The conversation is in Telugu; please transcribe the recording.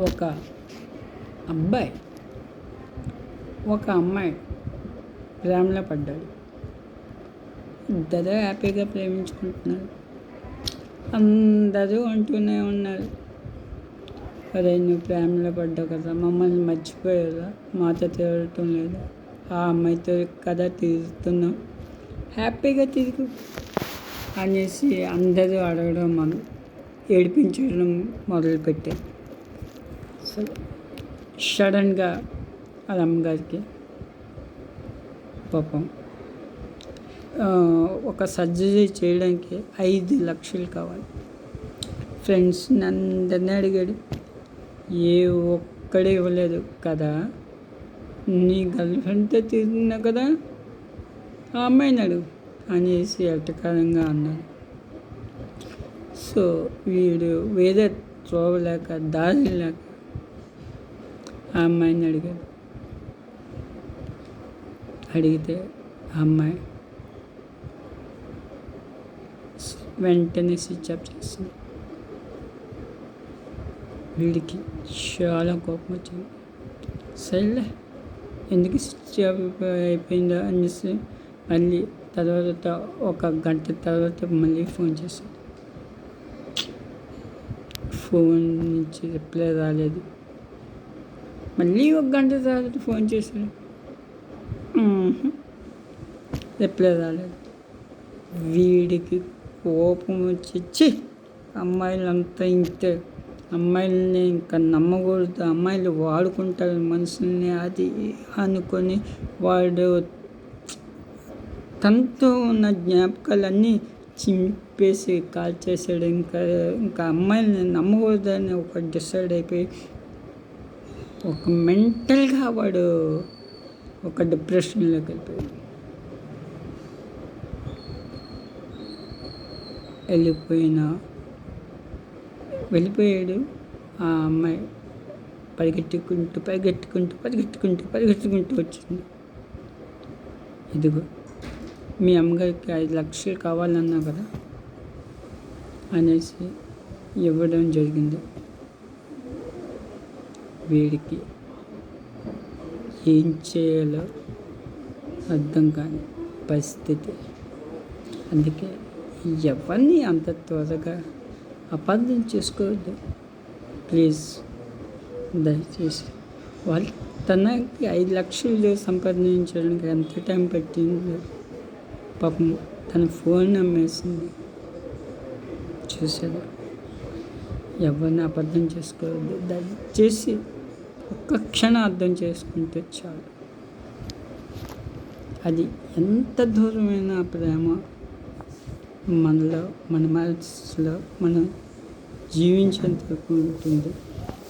ఒక అబ్బాయి ఒక అమ్మాయి ప్రేమలో పడ్డాడు. ఇద్దరు హ్యాపీగా ప్రేమించుకుంటున్నారు. అందరూ అంటూనే ఉన్నారు, అరే నువ్వు ప్రేమలో పడ్డావు కదా, మమ్మల్ని మర్చిపోయారా, మాతో తిరగటం లేదా, ఆ అమ్మాయితో కదా తిరుగుతున్నావు, హ్యాపీగా తిరుగు అనేసి అందరూ అడగడం ఏడిపించడం మొదలుపెట్టారు. సో సడన్గా వాళ్ళ అమ్మగారికి పాపం ఒక సర్జరీ చేయడానికి 5 లక్షలు కావాలి. ఫ్రెండ్స్ని అందరినీ అడిగాడు, ఏ ఒక్కడే ఇవ్వలేదు కదా, నీ గర్ల్ ఫ్రెండ్తో తిరిగినా కదా, ఆ అమ్మాయిని అడుగు అనేసి ఎటకారంగా అన్నాడు. సో వీడు వేరే త్రోవలేక దారి లేక ఆ అమ్మాయిని అడిగాడు. అడిగితే ఆ అమ్మాయి వెంటనే స్విచ్ ఆఫ్ చేసింది. వీడికి చాలా కోపం వచ్చింది. సరేలే ఎందుకు స్విచ్ ఆఫ్ అయిపోయిందో అనేసి మళ్ళీ తర్వాత ఒక గంట తర్వాత మళ్ళీ ఫోన్ చేశాడు. ఫోన్ నుంచి రిప్లై రాలేదు. మళ్ళీ ఒక గంట తర్వాత ఫోన్ చేశాడు, రిప్లై రాలేదు. వీడికి కోపం వచ్చి అమ్మాయిలంతా ఇంతే, అమ్మాయిలని ఇంకా నమ్మకూడదు, అమ్మాయిలు వాడుకుంటారు మనుషుల్ని అది అనుకొని వాడు తనతో ఉన్న జ్ఞాపకాలన్నీ చింపేసి కాల్ చేసాడు. ఇంకా అమ్మాయిని నమ్మకూడదని ఒక డిసైడ్ అయిపోయి ఒక మెంటల్గా వాడు ఒక డిప్రెషన్లోకి వెళ్ళిపోయాడు. ఆ అమ్మాయి పరిగెట్టుకుంటూ వచ్చింది. ఇదిగో మీ అమ్మగారికి 5 లక్షలు కావాలన్నా కదా అనేసి ఇవ్వడం జరిగింది. వీడికి ఏం చేయాలో అర్థం కాని పరిస్థితి. అందుకే ఎవరిని అంత త్వరగా అపార్థం చేసుకోవద్దు ప్లీజ్. దయచేసి వాళ్ళు తనకి 5 లక్షలు సంపాదించడానికి ఎంత టైం పట్టిందో పాపం, తన ఫోన్ అమ్మేసింది. చూసారా, ఎవరిని అబద్ధం చేసుకోవద్దు. దయచేసి ఒక్క క్షణం అర్థం చేసుకుంటే చాలు. అది ఎంత దూరమైన ప్రేమ మనలో, మన మనసులో మనం జీవించేంత వరకు ఉంటుంది.